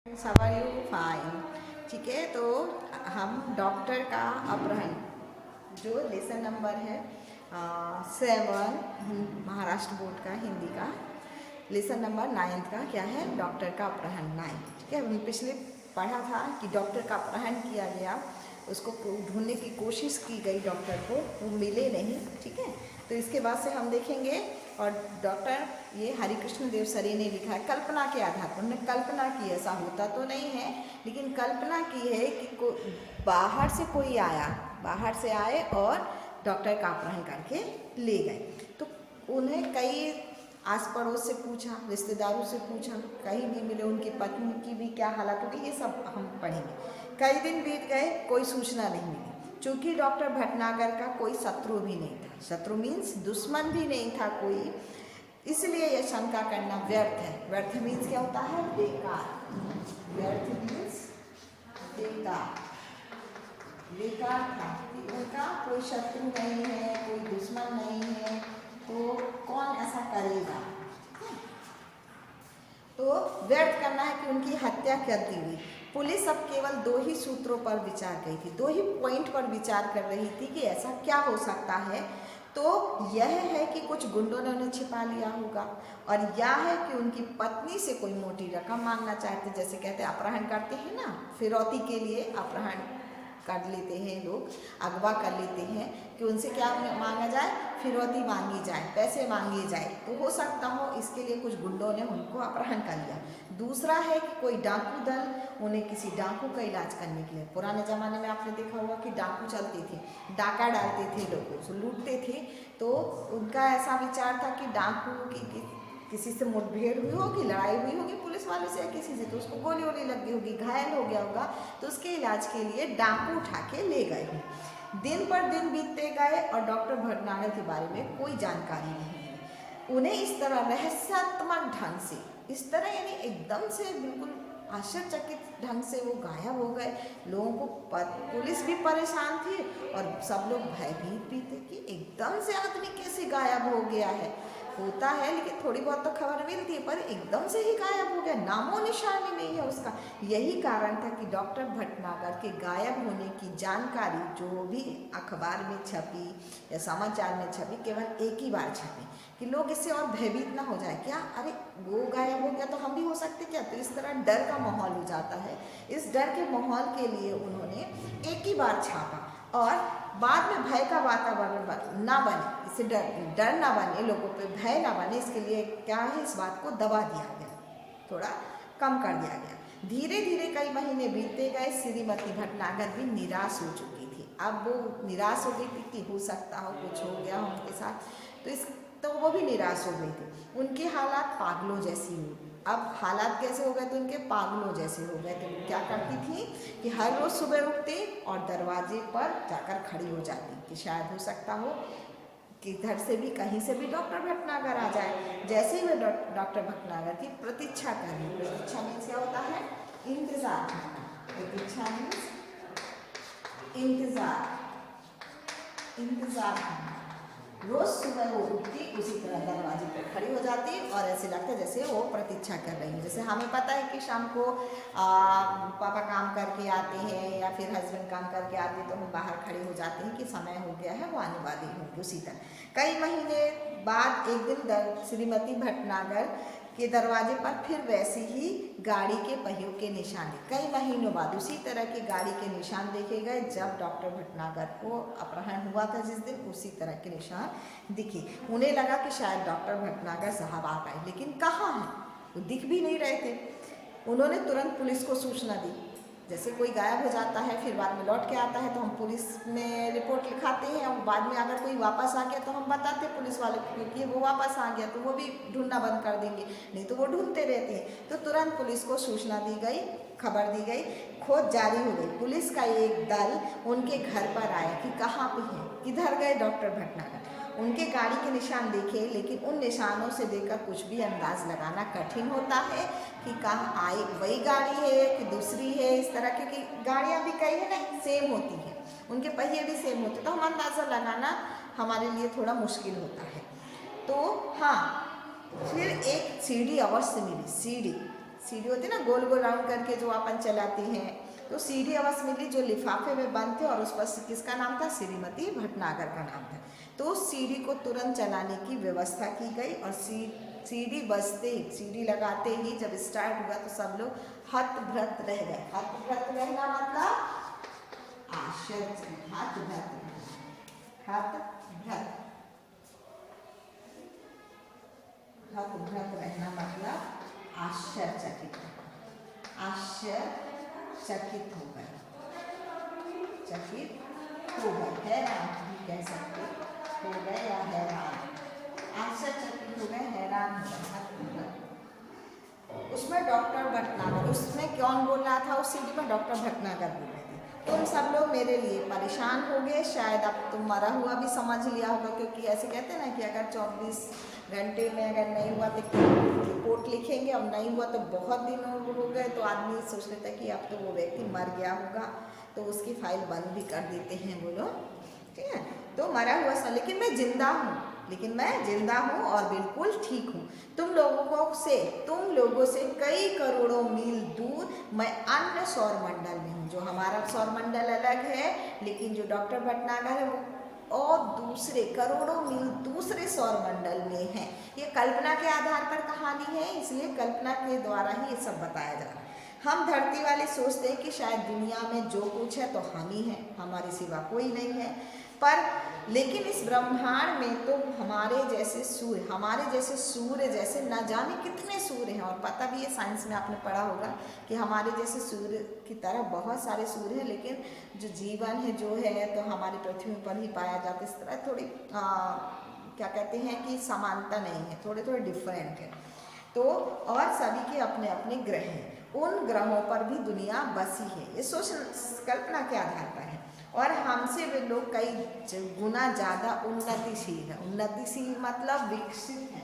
How are you? Fine. ठीक है, तो हम डॉक्टर का अपहरण जो लेसन नंबर है 7 महाराष्ट्र बोर्ड का हिंदी का लेसन नंबर 9 का क्या है? डॉक्टर का अपहरण 9। ठीक है, हमने पिछले पढ़ा था कि डॉक्टर का अपहरण किया गया, उसको ढूंढने की कोशिश की गई, डॉक्टर को वो मिले नहीं। ठीक है, तो इसके बाद से हम देखेंगे। और डॉक्टर ये हरिकृष्ण देव सरे ने लिखा है कल्पना के आधार पर। उन्होंने कल्पना की, ऐसा होता तो नहीं है लेकिन कल्पना की है कि बाहर से कोई आया, बाहर से आए और डॉक्टर का अपहरण करके ले गए। तो उन्हें कई आस पड़ोस से पूछा, रिश्तेदारों से पूछा, कहीं नहीं मिले। उनकी पत्नी की भी क्या हालत होगी ये सब हम पढ़ेंगे। कई दिन बीत गए, कोई सूचना नहीं मिली। चूँकि डॉक्टर भटनागर का कोई शत्रु भी नहीं था, शत्रु मीन्स दुश्मन भी नहीं था कोई, इसलिए यह शंका करना व्यर्थ है। व्यर्थ मीन्स क्या होता है? बेकार। व्यर्थ मीन्स बेकार, बेकार था कि उनका कोई शत्रु नहीं है, कोई दुश्मन नहीं है, तो कौन ऐसा करेगा? तो व्यर्थ करना है कि उनकी हत्या कर दी हुई। पुलिस अब केवल 2 ही सूत्रों पर विचार कर रही थी, 2 ही पॉइंट पर विचार कर रही थी कि ऐसा क्या हो सकता है। तो यह है कि कुछ गुंडों ने उन्हें छिपा लिया होगा, और यह है कि उनकी पत्नी से कोई मोटी रकम मांगना चाहते, जैसे कहते हैं अपहरण करते हैं ना, फिरौती के लिए अपहरण कर लेते हैं लोग, अगवा कर लेते हैं कि उनसे क्या मांगा जाए? फिरौती मांगी जाए, पैसे मांगे जाए। तो हो सकता हो इसके लिए कुछ गुंडों ने उनको अपहरण कर लिया। दूसरा है कि कोई डाकू दल उन्हें किसी डाकू का इलाज करने के लिए, पुराने ज़माने में आपने देखा होगा कि डाकू चलते थे, डाका डालते थे, लोगों से लूटते थे। तो उनका ऐसा विचार था कि डाकू की किसी से मुठभेड़ हुई होगी, लड़ाई हुई होगी पुलिस वाले से या किसी से, तो उसको गोली वोली लग गई होगी, घायल हो गया होगा, तो उसके इलाज के लिए डाकू उठा के ले गए हैं। दिन पर दिन बीतते गए और डॉक्टर भटनागर के बारे में कोई जानकारी नहीं है। उन्हें इस तरह रहस्यात्मक ढंग से, इस तरह यानी एकदम से बिल्कुल आश्चर्यचकित ढंग से वो गायब हो गए। लोगों को पुलिस भी परेशान थी और सब लोग भयभीत भी थे कि एकदम से आदमी कैसे गायब हो गया है। होता है लेकिन थोड़ी बहुत तो खबर मिलती है, पर एकदम से ही गायब हो गया, नामो निशानी नहीं है उसका। यही कारण था कि डॉक्टर भटनागर के गायब होने की जानकारी जो भी अखबार में छपी या समाचार में छपी, केवल एक ही बार छपी कि लोग इससे और भयभीत ना हो जाए, क्या अरे वो गायब हो गया तो हम भी हो सकते क्या? तो इस तरह डर का माहौल हो जाता है। इस डर के माहौल के लिए उन्होंने एक ही बार छापा और बाद में भय का वातावरण ना बने, इससे डर ना बने, लोगों पे भय ना बने, इसके लिए क्या है, इस बात को दबा दिया गया, थोड़ा कम कर दिया गया। धीरे धीरे कई महीने बीतते गए। श्रीमती भटनागर भी निराश हो चुकी थी। अब वो निराश हो गई थी कि हो सकता हो कुछ हो गया उनके साथ, तो वो भी निराश हो गई थी। उनके हालात पागलों जैसी हुई। अब हालात कैसे हो गए थे उनके? पागलों जैसे हो गए थे। वो क्या करती थी कि हर रोज़ सुबह उठते और दरवाजे पर जाकर खड़ी हो जाती कि शायद हो सकता हो कि इधर से भी कहीं से भी डॉक्टर भटनागर आ जाए। जैसे ही वे डॉक्टर भटनागर की प्रतीक्षा करनी। प्रतीक्षा मीन्स क्या होता है? इंतजार करना। प्रतीक्षा मीन्स इंतजार, इंतजार करना। रोज सुबह वो उठती, उसी तरह दरवाजे पर खड़ी हो जाती और ऐसे लगता जैसे वो प्रतीक्षा कर रही है। जैसे हमें पता है कि शाम को पापा काम करके आते हैं या फिर हस्बैंड काम करके आते हैं, तो हम बाहर खड़े हो जाते हैं कि समय हो गया है, वो आने वाली होंगी। उसी तरह कई महीने बाद एक दिन श्रीमती भटनागर के दरवाजे पर फिर वैसी ही गाड़ी के पहियों के निशान। कई महीनों बाद उसी तरह के गाड़ी के निशान देखे गए। जब डॉक्टर भटनागर को अपहरण हुआ था जिस दिन, उसी तरह के निशान दिखे। उन्हें लगा कि शायद डॉक्टर भटनागर साहब आ गए, लेकिन कहाँ हैं? वो दिख भी नहीं रहे थे। उन्होंने तुरंत पुलिस को सूचना दी। जैसे कोई गायब हो जाता है फिर बाद में लौट के आता है, तो हम पुलिस में रिपोर्ट लिखाते हैं और बाद में अगर कोई वापस आ गया तो हम बताते हैं पुलिस वाले को, क्योंकि वो वापस आ गया तो वो भी ढूंढना बंद कर देंगे, नहीं तो वो ढूंढते रहते हैं। तो तुरंत पुलिस को सूचना दी गई, खबर दी गई, खोज जारी हो गई। पुलिस का एक दल उनके घर पर आया कि कहाँ पे हैं, किधर गए डॉक्टर भटनागर। उनके गाड़ी के निशान देखे, लेकिन उन निशानों से देखकर कुछ भी अंदाज लगाना कठिन होता है कि कहाँ आई, वही गाड़ी है कि दूसरी है। इस तरह क्योंकि गाड़ियाँ भी कई है ना, सेम होती हैं, उनके पहिए भी सेम होते, तो हम अंदाज़ा लगाना हमारे लिए थोड़ा मुश्किल होता है। तो हाँ, फिर एक सीढ़ी अवश्य मिली। सीढ़ी होती है ना गोल गोल राउंड करके जो अपन चलाते हैं, तो सीढ़ी अवश्य मिली जो लिफाफे में बंद थे और उस पर किसका नाम था, श्रीमती भटनागर का नाम था। तो उस सीढ़ी को तुरंत चलाने की व्यवस्था की गई और सीढ़ी बजते ही, सीढ़ी लगाते ही जब स्टार्ट हुआ तो सब लोग हतभ्रत रह गए। हतभ्रत रहना मतलब आश्चर्य, हतभ्रत, हतभ्रत, हतभ्रत रहना मतलब आश्चर्यचकित, आश्चर्यचकित हो गए, चकित हो गए, हैरान भी कह सकते हो गए या हैरान, आश्चर्यचकित हो गए, हैरान हो गए। उसमें डॉक्टर भटनागर, उसमें कौन बोल रहा था उस सीढ़ी में, डॉक्टर भटनागर बोल रहे थे, तुम सब लोग मेरे लिए परेशान हो गए, शायद अब तुम मरा हुआ भी समझ लिया होगा, क्योंकि ऐसे कहते हैं ना कि अगर 24 घंटे में अगर नहीं हुआ तो रिपोर्ट लिखेंगे और नहीं हुआ तो बहुत दिन हो गए, तो आदमी सोच लेता है कि अब तो वो व्यक्ति मर गया होगा, तो उसकी फाइल बंद भी कर देते हैं वो लोग, ठीक है। तो मरा हुआ सा, लेकिन मैं जिंदा हूँ, लेकिन मैं जिंदा हूँ और बिल्कुल ठीक हूँ। तुम लोगों से कई करोड़ों मील दूर मैं अन्य सौर मंडल में हूँ, जो हमारा सौर मंडल अलग है, लेकिन जो डॉक्टर भटनागर है वो और दूसरे करोड़ों मील दूसरे सौर मंडल में है। ये कल्पना के आधार पर कहानी है, इसलिए कल्पना के द्वारा ही ये सब बताया जा रहा है। हम धरती वाले सोचते हैं कि शायद दुनिया में जो कुछ है तो हम ही हैं, हमारे सिवा कोई नहीं है, पर लेकिन इस ब्रह्मांड में तो हमारे जैसे सूर्य जैसे न जाने कितने सूर्य हैं, और पता भी है साइंस में आपने पढ़ा होगा कि हमारे जैसे सूर्य की तरह बहुत सारे सूर्य हैं, लेकिन जो जीवन है जो है तो हमारी पृथ्वी पर ही पाया जाता है। इस तरह थोड़ी क्या कहते हैं कि समानता नहीं है, थोड़े थोड़े डिफरेंट है। तो और सभी के अपने अपने ग्रह हैं, उन ग्रहों पर भी दुनिया बसी है, ये सोच कल्पना के आधार पर है, और हमसे वे लोग कई गुना ज़्यादा उन्नतिशील है। उन्नतिशील मतलब विकसित है,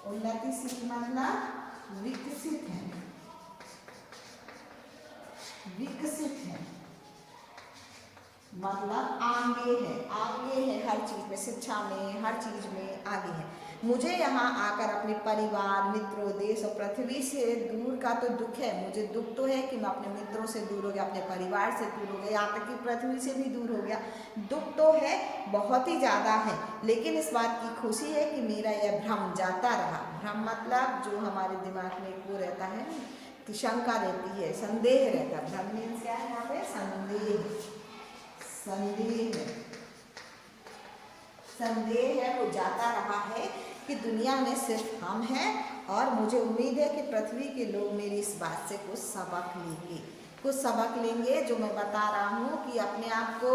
उन्नतिशील मतलब विकसित है, विकसित है मतलब आगे है हर चीज़ में, शिक्षा में, हर चीज़ में आगे है। मुझे यहाँ आकर अपने परिवार, मित्रों, देश और पृथ्वी से दूर का तो दुख है, मुझे दुख तो है कि मैं अपने मित्रों से दूर हो गया, अपने परिवार से दूर हो गया, यहाँ तक कि पृथ्वी से भी दूर हो गया। दुख तो है, बहुत ही ज़्यादा है, लेकिन इस बात की खुशी है कि मेरा यह भ्रम जाता रहा। भ्रम मतलब जो हमारे दिमाग में वो रहता है कि शंका रहती है, संदेह रहता है। भ्रम मीन्स क्या है यहाँ पे, संदेह है, वो जाता रहा है कि दुनिया में सिर्फ हम हैं, और मुझे उम्मीद है कि पृथ्वी के लोग मेरी इस बात से कुछ सबक लेंगे जो मैं बता रहा हूँ कि अपने आप को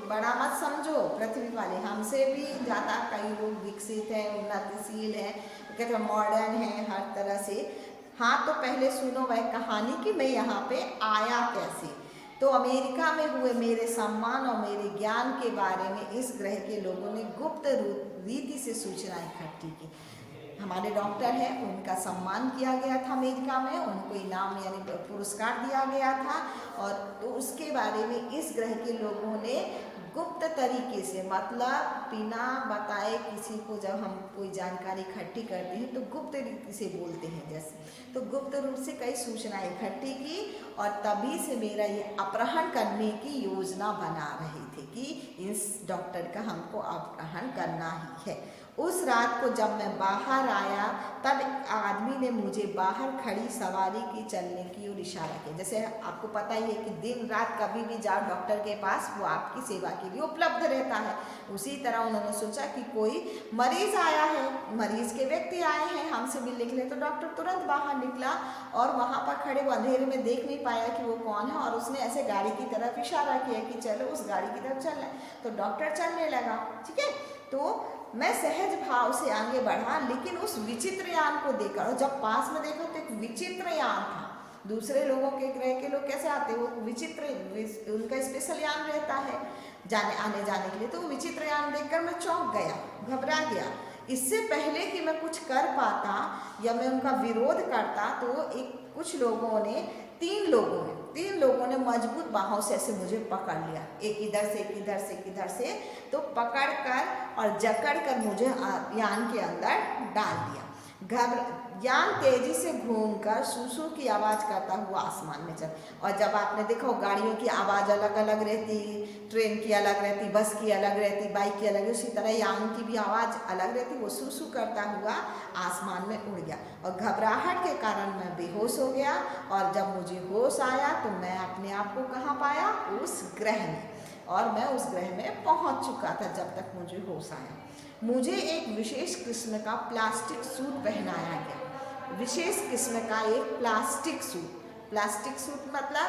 बड़ा मत समझो। पृथ्वी वाले हमसे भी ज़्यादा कई लोग विकसित हैं, उन्नतिशील हैं, कहते हैं मॉडर्न हैं हर तरह से। हाँ, तो पहले सुनो वह कहानी कि मैं यहाँ पे आया कैसे। तो अमेरिका में हुए मेरे सम्मान और मेरे ज्ञान के बारे में इस ग्रह के लोगों ने गुप्त रीति से सूचना इकट्ठी की। हमारे डॉक्टर हैं, उनका सम्मान किया गया था अमेरिका में, उनको इनाम यानी पुरस्कार दिया गया था, और तो उसके बारे में इस ग्रह के लोगों ने गुप्त तरीके से, मतलब बिना बताए किसी को जब हम कोई जानकारी इकट्ठी करते हैं तो गुप्त रीति से बोलते हैं जैसे, तो गुप्त रूप से कई सूचनाएं इकट्ठी की, और तभी से मेरा ये अपहरण करने की योजना बना रहे थे कि इस डॉक्टर का हमको अपहरण करना ही है। उस रात को जब मैं बाहर आया तब आदमी ने मुझे बाहर खड़ी सवारी की चलने की ओर इशारा किया। जैसे आपको पता ही है कि दिन रात कभी भी जाओ डॉक्टर के पास, वो आपकी सेवा के लिए उपलब्ध रहता है। उसी तरह उन्होंने सोचा कि कोई मरीज आया है, मरीज के व्यक्ति आए हैं हमसे मिलने के लिए, तो डॉक्टर तुरंत बाहर निकला और वहाँ पर खड़े वो अंधेरे में देख नहीं पाया कि वो कौन है, और उसने ऐसे गाड़ी की तरफ इशारा किया कि चलो उस गाड़ी की तरफ चलना है, तो डॉक्टर चलने लगा। ठीक है, तो मैं सहज भाव से आगे बढ़ा, लेकिन उस विचित्र यान को देखकर, और जब पास में देखा तो एक विचित्र यान था। दूसरे लोगों के ग्रह के लोग कैसे आते हैं, वो विचित्र, उनका स्पेशल यान रहता है जाने आने जाने के लिए, तो वो विचित्र यान देखकर मैं चौंक गया, घबरा गया। इससे पहले कि मैं कुछ कर पाता या मैं उनका विरोध करता, तो कुछ लोगों ने, तीन लोगों ने मजबूत बाहों से ऐसे मुझे पकड़ लिया, एक इधर से एक इधर से एक इधर से, तो पकड़ कर और जकड़ कर मुझे यान के अंदर डाल दिया। यान तेजी से घूमकर शू की आवाज़ करता हुआ आसमान में चल। और जब आपने देखा हो गाड़ियों की आवाज़ अलग अलग रहती, ट्रेन की अलग रहती, बस की अलग रहती, बाइक की अलग, उसी तरह यान की भी आवाज़ अलग रहती। वो शू करता हुआ आसमान में उड़ गया और घबराहट के कारण मैं बेहोश हो गया। और जब मुझे होश आया तो मैं अपने आप को कहाँ पाया? उस ग्रह में। और मैं उस ग्रह में पहुँच चुका था जब तक मुझे होश आया। मुझे एक विशेष किस्म का प्लास्टिक सूट पहनाया गया। विशेष किस्म का एक प्लास्टिक सूट मतलब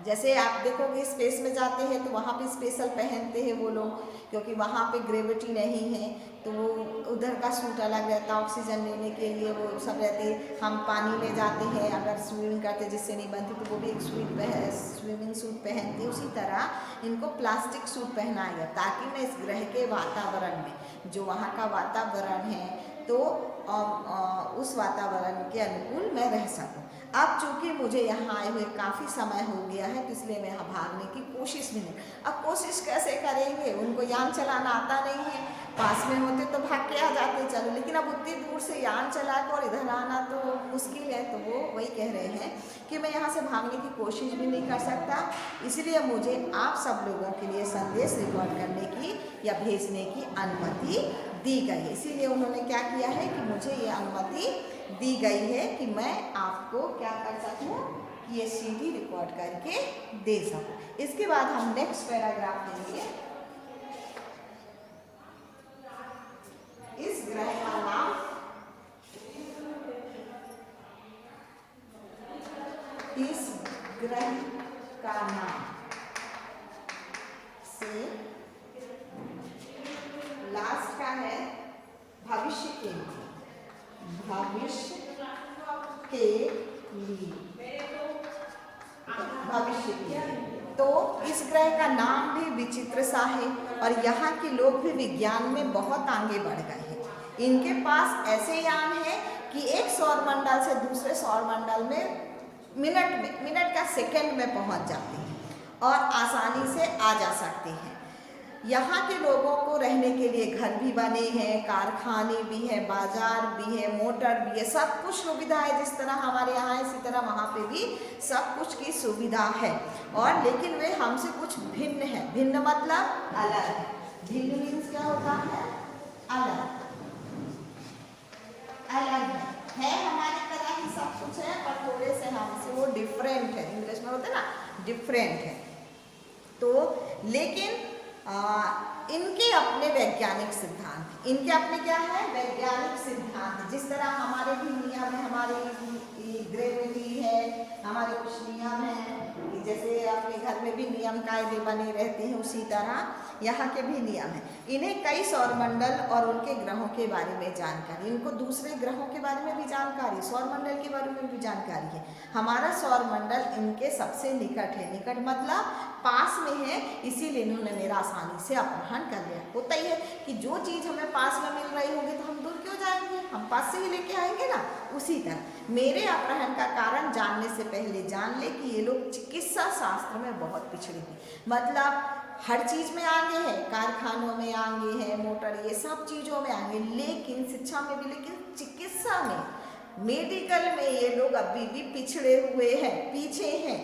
जैसे आप देखोगे स्पेस में जाते हैं तो वहाँ पे स्पेशल पहनते हैं वो लोग, क्योंकि वहाँ पे ग्रेविटी नहीं है, तो वो उधर का सूट अलग रहता है। ऑक्सीजन लेने के लिए वो सब रहते हैं। हम पानी में जाते हैं अगर स्विमिंग करते जिससे नहीं बनती तो वो भी एक स्विमिंग सूट पहनते। उसी तरह इनको प्लास्टिक सूट पहनाया गया ताकि मैं इस ग्रह के वातावरण में, जो वहाँ का वातावरण है, तो उस वातावरण के अनुकूल मैं रह सकूं। अब चूँकि मुझे यहाँ आए हुए काफ़ी समय हो गया है, तो इसलिए मैं यहाँ भागने की कोशिश भी नहीं। अब कोशिश कैसे करेंगे? उनको यान चलाना आता नहीं है। पास में होते तो भाग के आ जाते चलो, लेकिन अब उतनी दूर से यान चला कर इधर आना तो मुश्किल है। तो वो वही कह रहे हैं कि मैं यहाँ से भागने की कोशिश भी नहीं कर सकता, इसलिए मुझे आप सब लोगों के लिए संदेश रिकॉर्ड करने की या भेजने की अनुमति दी गई है। इसीलिए उन्होंने क्या किया है कि मुझे ये अनुमति दी गई है कि मैं आपको क्या कर सकूँ, कि ये सीडी रिकॉर्ड करके दे सकूँ। इसके बाद हम नेक्स्ट पैराग्राफ देंगे। इस ग्रह का नाम से लास्ट का है भविष्य के लिए। तो इस ग्रह का नाम भी विचित्र सा है और यहाँ के लोग भी विज्ञान में बहुत आगे बढ़ गए हैं। इनके पास ऐसे यान है कि एक सौरमंडल से दूसरे सौरमंडल में मिनट का सेकंड में पहुँच जाते हैं और आसानी से आ जा सकते हैं। यहाँ के लोगों को रहने के लिए घर भी बने हैं, कारखाने भी हैं, बाजार भी है, मोटर भी है, सब कुछ सुविधा है। जिस तरह हमारे यहाँ है इसी तरह वहाँ पे भी सब कुछ की सुविधा है। और लेकिन वे हमसे कुछ भिन्न है। भिन्न मतलब अलग है। भिन्न मीन्स क्या होता है? अलग है हमारी तरह ही सब कुछ है, पर थोड़े से हमसे वो डिफरेंट है। इंग्लिश में होता है ना, डिफरेंट है। तो लेकिन इनके अपने वैज्ञानिक सिद्धांत, इनके अपने क्या है? वैज्ञानिक सिद्धांत। जिस तरह हमारे भी नियम है, हमारी ग्रेविटी है, हमारे कुछ नियम हैं, जैसे अपने घर में भी नियम कायदे बने रहते हैं, उसी तरह यहाँ के भी नियम हैं। इन्हें कई सौरमंडल और उनके ग्रहों के बारे में जानकारी, इनको दूसरे ग्रहों के बारे में भी जानकारी, सौरमंडल के बारे में भी जानकारी है। हमारा सौरमंडल इनके सबसे निकट है। निकट मतलब पास में है, इसीलिए इन्होंने मेरा आसानी से अपहरण कर लिया। होता ही है कि जो चीज़ हमें पास में मिल रही होगी तो हम दूर क्यों जाएंगे, हम पास से ही लेके आएंगे ना। उसी तरह मेरे अपहरण का कारण जानने से पहले जान ले कि ये लोग चिकित्सा शास्त्र में बहुत पिछड़े हैं। मतलब हर चीज़ में आगे है, कारखानों में आगे है, मोटर, ये सब चीज़ों में आगे, लेकिन शिक्षा में भी, लेकिन चिकित्सा में, मेडिकल में ये लोग अभी भी पिछड़े हुए हैं, पीछे हैं।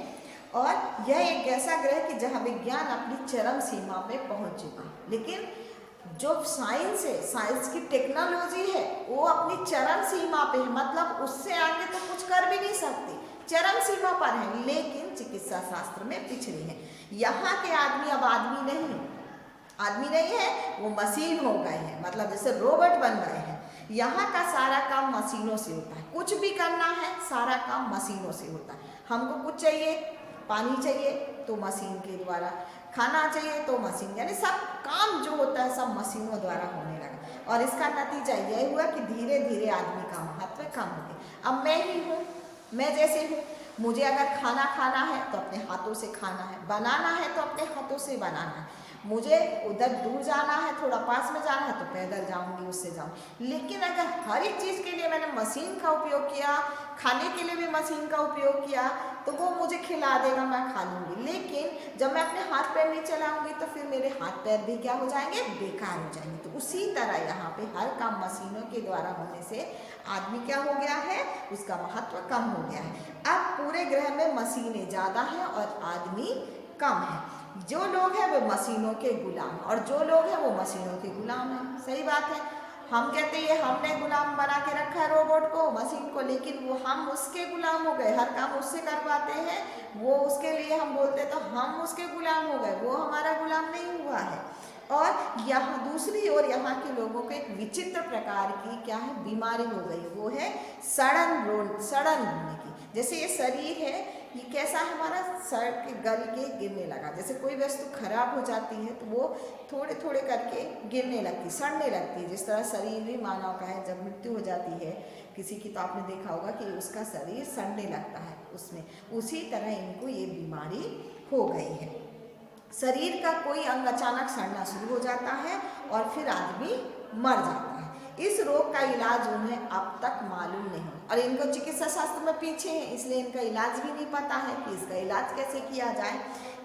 और यह एक ऐसा ग्रह कि जहाँ विज्ञान अपनी चरम सीमा में पहुँच चुका है, लेकिन जो साइंस है, साइंस की टेक्नोलॉजी है, वो अपनी चरम सीमा पे है। मतलब उससे आगे तो कुछ कर भी नहीं सकते, चरम सीमा पर है, लेकिन चिकित्सा शास्त्र में पिछड़े हैं। यहाँ के आदमी अब आदमी नहीं है, वो मशीन हो गए हैं, मतलब जैसे रोबोट बन गए हैं। यहाँ का सारा काम मशीनों से होता है। कुछ भी करना है सारा काम मशीनों से होता है। हमको कुछ चाहिए, पानी चाहिए तो मशीन के द्वारा, खाना चाहिए तो मशीन, यानी सब काम जो होता है सब मशीनों द्वारा होने लगा। और इसका नतीजा यह हुआ कि धीरे धीरे आदमी का महत्व कम हो गया। अब मैं ही हूँ, मैं जैसे हूँ, मुझे अगर खाना खाना है तो अपने हाथों से खाना है, बनाना है तो अपने हाथों से बनाना है। मुझे उधर दूर जाना है, थोड़ा पास में जाना है तो पैदल जाऊंगी, उससे जाऊंगी। लेकिन अगर हर एक चीज़ के लिए मैंने मशीन का उपयोग किया, खाने के लिए भी मशीन का उपयोग किया, तो वो मुझे खिला देगा, मैं खा लूँगी। लेकिन जब मैं अपने हाथ पैर नहीं चलाऊंगी तो फिर मेरे हाथ पैर भी क्या हो जाएंगे, बेकार हो जाएंगे। तो उसी तरह यहाँ पे हर काम मशीनों के द्वारा होने से आदमी क्या हो गया है, उसका महत्व कम हो गया है। अब पूरे ग्रह में मशीनें ज़्यादा हैं और आदमी कम है। जो लोग हैं वो मशीनों के गुलाम, और जो लोग हैं वो मशीनों के गुलाम हैं। सही बात है। हम कहते हैं हमने गुलाम बना के रखा है रोबोट को, मशीन को, लेकिन वो हम उसके गुलाम हो गए, हर काम उससे करवाते हैं, वो उसके लिए हम बोलते तो हम उसके गुलाम हो गए, वो हमारा गुलाम नहीं हुआ है। और यहाँ दूसरी ओर यहाँ के लोगों को एक विचित्र प्रकार की क्या है, बीमारी हो गई, वो है सड़न होने की। जैसे ये शरीर है, ये कैसा हमारा सड़ के गल के गिरने लगा। जैसे कोई वस्तु खराब हो जाती है तो वो थोड़े थोड़े करके गिरने लगती, सड़ने लगती है। जिस तरह शरीर भी मानव का है, जब मृत्यु हो जाती है किसी की तो आपने देखा होगा कि उसका शरीर सड़ने लगता है उसमें, उसी तरह इनको ये बीमारी हो गई है। शरीर का कोई अंग अचानक सड़ना शुरू हो जाता है और फिर आदमी मर जाता है। इस रोग का इलाज उन्हें अब तक मालूम नहीं, और इनको चिकित्सा शास्त्र में पीछे हैं, इसलिए इनका इलाज भी नहीं पता है कि इसका इलाज कैसे किया जाए।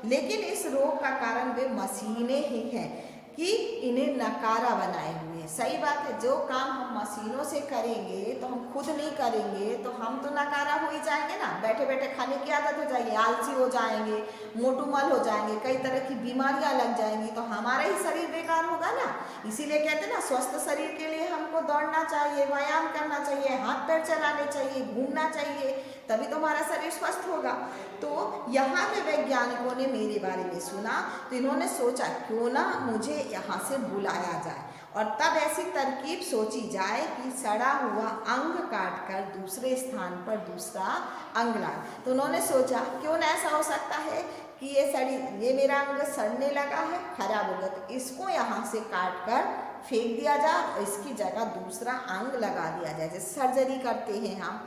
लेकिन इस रोग का कारण वे मशीनें ही हैं कि इन्हें नकारा बनाए हुए हैं। सही बात है। जो काम हम मशीनों से करेंगे तो हम खुद नहीं करेंगे तो हम तो नकारा हो ही जाएंगे ना। बैठे बैठे खाने की आदत हो जाएगी, आलसी हो जाएंगे, मोटूमल हो जाएंगे, कई तरह की बीमारियां लग जाएंगी, तो हमारा ही शरीर बेकार होगा ना। इसीलिए कहते हैं ना, स्वस्थ शरीर के लिए हमको दौड़ना चाहिए, व्यायाम करना चाहिए, हाथ पैर चलाने चाहिए, घूमना चाहिए, तभी तो हमारा शरीर स्वस्थ होगा। तो यहाँ के वैज्ञानिकों ने मेरे बारे में सुना तो इन्होंने सोचा क्यों ना मुझे यहाँ से बुलाया जाए, और तब ऐसी तरकीब सोची जाए कि सड़ा हुआ अंग काटकर दूसरे स्थान पर दूसरा अंग लाए। तो उन्होंने सोचा क्यों ना ऐसा हो सकता है कि ये मेरा अंग सड़ने लगा है, खराब हो गया, तो इसको यहाँ से काट कर फेंक दिया जाए और इसकी जगह दूसरा अंग लगा दिया जाए। जैसे सर्जरी करते हैं हम,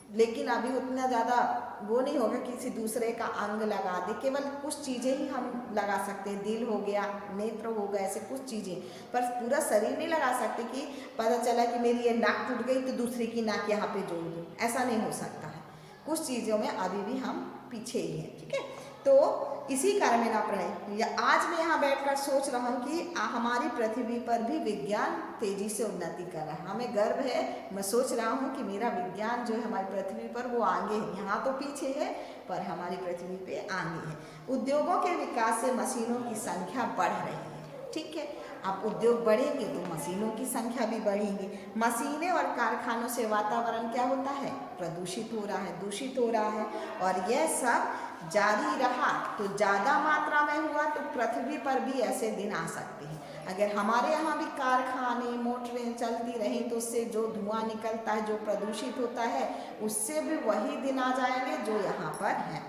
लेकिन अभी उतना ज़्यादा वो नहीं होगा किसी दूसरे का अंग लगा दे, केवल कुछ चीज़ें ही हम लगा सकते हैं, दिल हो गया, नेत्र हो गया, ऐसे कुछ चीज़ें, पर पूरा शरीर नहीं लगा सकते कि पता चला कि मेरी ये नाक टूट गई तो दूसरे की नाक यहाँ पे जोड़ दूँ, ऐसा नहीं हो सकता है। कुछ चीज़ों में अभी भी हम पीछे ही हैं, ठीक है। तो इसी कारण में ना पढ़े, या आज मैं यहाँ बैठकर सोच रहा हूँ कि हमारी पृथ्वी पर भी विज्ञान तेजी से उन्नति कर रहा है, हमें गर्व है। मैं सोच रहा हूँ कि मेरा विज्ञान जो है हमारी पृथ्वी पर वो आगे है, यहाँ तो पीछे है पर हमारी पृथ्वी पे आगे है। उद्योगों के विकास से मशीनों की संख्या बढ़ रही है, ठीक है। अब उद्योग बढ़ेंगे तो मशीनों की संख्या भी बढ़ेगी। मशीनें और कारखानों से वातावरण क्या होता है, प्रदूषित हो रहा है, दूषित हो रहा है, और यह सब जारी रहा तो ज़्यादा मात्रा में हुआ तो पृथ्वी पर भी ऐसे दिन आ सकते हैं। अगर हमारे यहाँ भी कारखाने मोटरें चलती रहें तो उससे जो धुआं निकलता है, जो प्रदूषित होता है, उससे भी वही दिन आ जाएंगे जो यहाँ पर हैं।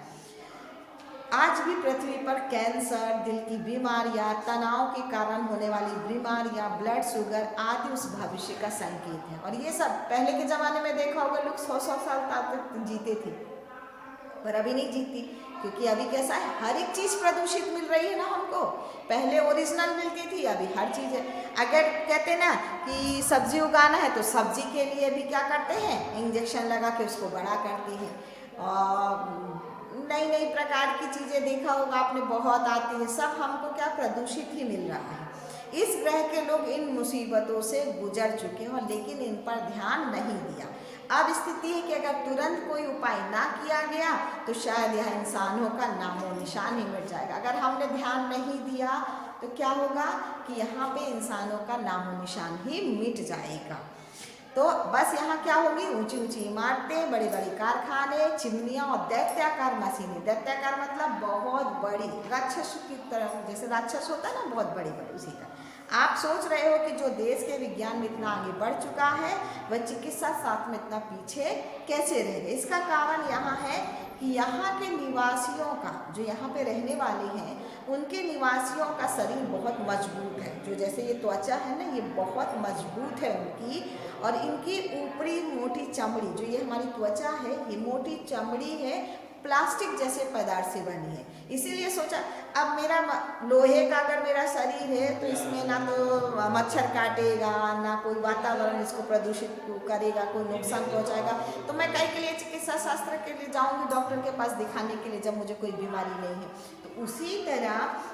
आज भी पृथ्वी पर कैंसर, दिल की बीमारियां, तनाव के कारण होने वाली बीमारियां, ब्लड शुगर आदि उस भविष्य का संकेत है। और ये सब पहले के ज़माने में देखा होगा, लोग 100-100 साल तक जीते थे, पर अभी नहीं जीती, क्योंकि अभी कैसा है, हर एक चीज़ प्रदूषित मिल रही है ना हमको। पहले ओरिजिनल मिलती थी, अभी हर चीज़ है। अगर कहते ना कि सब्जी उगाना है तो सब्जी के लिए भी क्या करते हैं, इंजेक्शन लगा के उसको बड़ा करते हैं, और नई नई प्रकार की चीज़ें देखा होगा आपने, बहुत आती है, सब हमको क्या प्रदूषित ही मिल रहा है। इस ग्रह के लोग इन मुसीबतों से गुजर चुके हैं, लेकिन इन पर ध्यान नहीं दिया। अब स्थिति है कि अगर तुरंत कोई उपाय ना किया गया तो शायद यह इंसानों का नामो निशान ही मिट जाएगा। अगर हमने ध्यान नहीं दिया तो क्या होगा कि यहाँ पे इंसानों का नामो निशान ही मिट जाएगा। तो बस यहाँ क्या होगी, ऊंची ऊंची इमारतें, बड़े बड़े कारखाने, चिमनियाँ और दैत्याकार मशीनें। दैत्याकार मतलब बहुत बड़ी, राक्षस की तरह, जैसे राक्षस होता है ना, बहुत बड़ी बड़ी, उसी का। आप सोच रहे हो कि जो देश के विज्ञान में इतना आगे बढ़ चुका है वह चिकित्सा शास्त्र में इतना पीछे कैसे रह गए। इसका कारण यहाँ है कि यहाँ के निवासियों का, जो यहाँ पे रहने वाले हैं, उनके निवासियों का शरीर बहुत मजबूत है। जो जैसे ये त्वचा है ना, ये बहुत मजबूत है उनकी, और इनकी ऊपरी मोटी चमड़ी, जो ये हमारी त्वचा है, ये मोटी चमड़ी है, प्लास्टिक जैसे पदार्थ से बनी है। इसीलिए सोचा अब मेरा लोहे का अगर मेरा शरीर है तो इसमें ना तो मच्छर काटेगा, ना कोई वातावरण इसको प्रदूषित करेगा, कोई नुकसान पहुंचाएगा, तो मैं कई के लिए चिकित्सा शास्त्र के लिए जाऊंगी डॉक्टर के पास दिखाने के लिए जब मुझे कोई बीमारी नहीं है। तो उसी तरह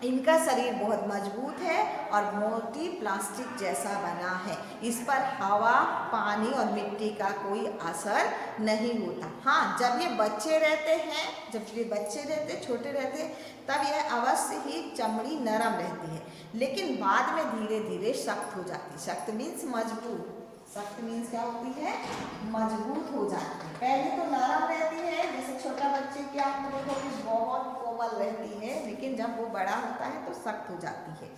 इनका शरीर बहुत मजबूत है और मोटी प्लास्टिक जैसा बना है। इस पर हवा, पानी और मिट्टी का कोई असर नहीं होता। हाँ, जब ये बच्चे रहते हैं, छोटे रहते हैं, तब यह अवश्य ही चमड़ी नरम रहती है, लेकिन बाद में धीरे धीरे सख्त हो जाती है। सख्त मीन्स मजबूत। सख्त मीन्स क्या होती है? मजबूत हो जाती है। पहले तो नरम रहती है, जैसे छोटा बच्चे की आप देखो कि बहुत कोमल रहती है, लेकिन जब वो बड़ा होता है तो सख्त हो जाती है।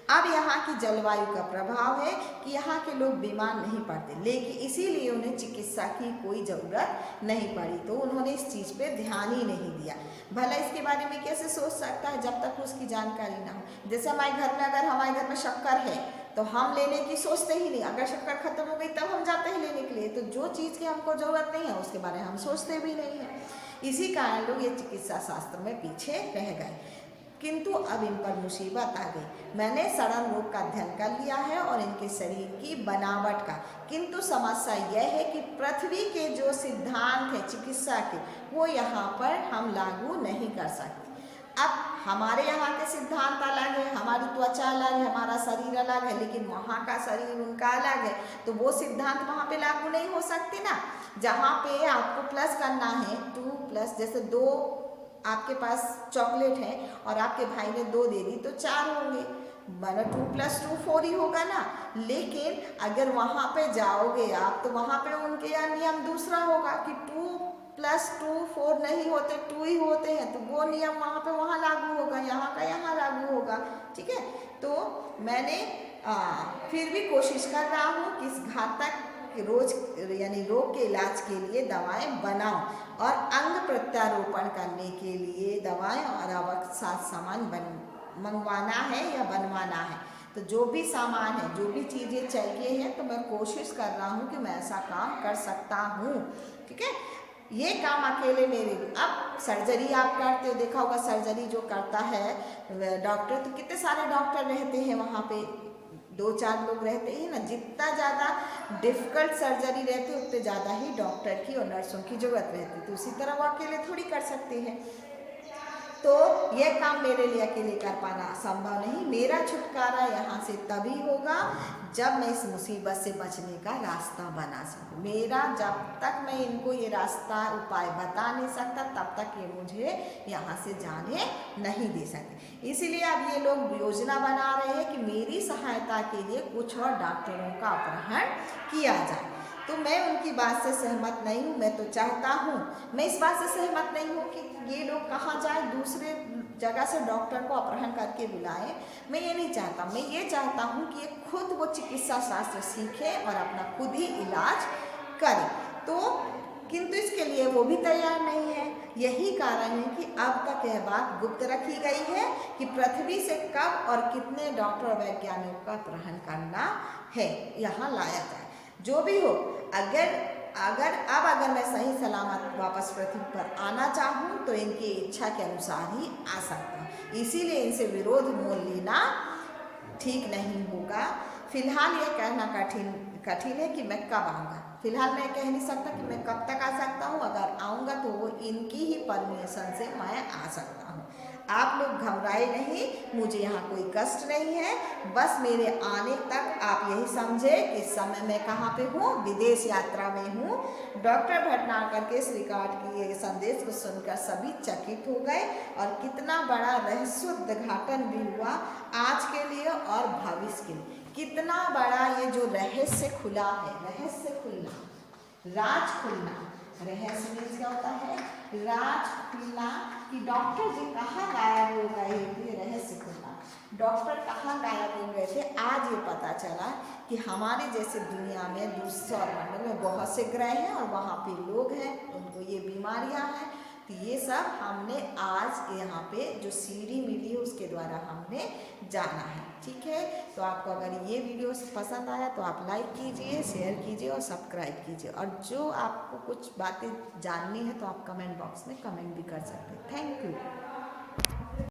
अब यहाँ की जलवायु का प्रभाव है कि यहाँ के लोग बीमार नहीं पड़ते, लेकिन इसीलिए उन्हें चिकित्सा की कोई ज़रूरत नहीं पड़ी, तो उन्होंने इस चीज़ पे ध्यान ही नहीं दिया। भला इसके बारे में कैसे सोच सकता है जब तक उसकी जानकारी ना हो। जैसे हमारे घर में शक्कर है तो हम लेने की सोचते ही नहीं, अगर शक्कर खत्म हो गई तब हम जाते हैं लेने के लिए। तो जो चीज़ की हमको ज़रूरत नहीं है उसके बारे में हम सोचते भी नहीं हैं। इसी कारण लोग ये चिकित्सा शास्त्र में पीछे रह गए। किंतु अब इन पर मुसीबत आ गई। मैंने सड़न रोग का अध्ययन कर लिया है और इनके शरीर की बनावट का, किंतु समस्या यह है कि पृथ्वी के जो सिद्धांत हैं चिकित्सा के, वो यहाँ पर हम लागू नहीं कर सकते। अब हमारे यहाँ के सिद्धांत अलग है, हमारी त्वचा अलग है, हमारा शरीर अलग है, लेकिन वहाँ का शरीर उनका अलग है, तो वो सिद्धांत वहाँ पे लागू नहीं हो सकते ना। जहाँ पे आपको प्लस करना है 2+, जैसे 2 आपके पास चॉकलेट है और आपके भाई ने 2 दे दी तो 4 होंगे, 2+2 4 ही होगा ना। लेकिन अगर वहाँ पे जाओगे आप तो वहाँ पे उनके यहाँ नियम दूसरा होगा कि 2+2 4 नहीं होते, 2 ही होते हैं, तो वो नियम वहाँ लागू होगा, यहाँ का यहाँ लागू होगा। ठीक है, तो मैंने फिर भी कोशिश कर रहा हूँ कि इस घातक रोग के इलाज के लिए दवाएं बनाऊं और अंग प्रत्यारोपण करने के लिए दवाएं और आवश्यक सामान मंगवाना है या बनवाना है। तो जो भी सामान है, जो भी चीज़ें चाहिए हैं, तो मैं कोशिश कर रहा हूँ कि मैं ऐसा काम कर सकता हूँ। ठीक है, ये काम अकेले मेरे। अब सर्जरी आप करते हो, देखा होगा सर्जरी जो करता है डॉक्टर, तो कितने सारे डॉक्टर रहते हैं वहाँ पे, 2-4 लोग रहते ही ना। जितना ज़्यादा डिफ़िकल्ट सर्जरी रहती है उतने ज़्यादा ही डॉक्टर की और नर्सों की ज़रूरत रहती है, तो उसी तरह वो अकेले थोड़ी कर सकते हैं। तो यह काम मेरे लिए अकेले कर पाना संभव नहीं। मेरा छुटकारा यहाँ से तभी होगा जब मैं इस मुसीबत से बचने का रास्ता बना सकूँ। मेरा जब तक मैं इनको ये रास्ता उपाय बता नहीं सकता तब तक ये मुझे यहाँ से जाने नहीं दे सकते। इसीलिए अब ये लोग योजना बना रहे हैं कि मेरी सहायता के लिए कुछ और डॉक्टरों का अपहरण किया जाए। तो मैं उनकी बात से सहमत नहीं हूँ। मैं तो चाहता हूँ, मैं इस बात से सहमत नहीं हूँ कि ये लोग कहाँ जाए, दूसरे जगह से डॉक्टर को अपहरण करके बुलाएं। मैं ये नहीं चाहता। मैं ये चाहता हूँ कि ये खुद वो चिकित्सा शास्त्र सीखें और अपना खुद ही इलाज करें। तो किंतु इसके लिए वो भी तैयार नहीं है। यही कारण है कि अब तक यह बात गुप्त रखी गई है कि पृथ्वी से कब और कितने डॉक्टर और वैज्ञानिकों का अपहरण करना है, यहाँ लाया जाए। जो भी हो, अगर मैं सही सलामत वापस पृथ्वी पर आना चाहूँ तो इनकी इच्छा के अनुसार ही आ सकता हूँ। इसीलिए इनसे विरोध मोल लेना ठीक नहीं होगा। फिलहाल ये कहना कठिन है कि मैं कब आऊँगा। फिलहाल मैं कह नहीं सकता कि मैं कब तक आ सकता हूँ। अगर आऊँगा तो वो इनकी ही परमिशन से मैं आ सकता हूँ। आप लोग घबराए नहीं, मुझे यहाँ कोई कष्ट नहीं है। बस मेरे आने तक आप यही समझे कि इस समय मैं कहाँ पे हूँ, विदेश यात्रा में हूँ। डॉक्टर भटनागर के इस रिकॉर्ड की ये संदेश को सुनकर सभी चकित हो गए और कितना बड़ा रहस्योद्घाटन भी हुआ आज के लिए और भविष्य के लिए। कितना बड़ा ये जो रहस्य खुला है, रहस्य खुलना, राज खुलना। रहस्य मीन्स क्या होता है? राज खुलना कि डॉक्टर जी कहाँ गायब हो गए थे, रहस्य खुलना। डॉक्टर कहाँ गायब हो गए थे, आज ये पता चला कि हमारे जैसे दुनिया में दूसरे मंडल में बहुत से ग्रह हैं और वहाँ पे लोग हैं, उनको ये बीमारियाँ हैं। तो ये सब हमने आज यहाँ पे जो सीडी मिली है उसके द्वारा हमने जाना है। ठीक है, तो आपको अगर ये वीडियो पसंद आया तो आप लाइक कीजिए, शेयर कीजिए और सब्सक्राइब कीजिए। और जो आपको कुछ बातें जाननी है तो आप कमेंट बॉक्स में कमेंट भी कर सकते हैं। Thank you.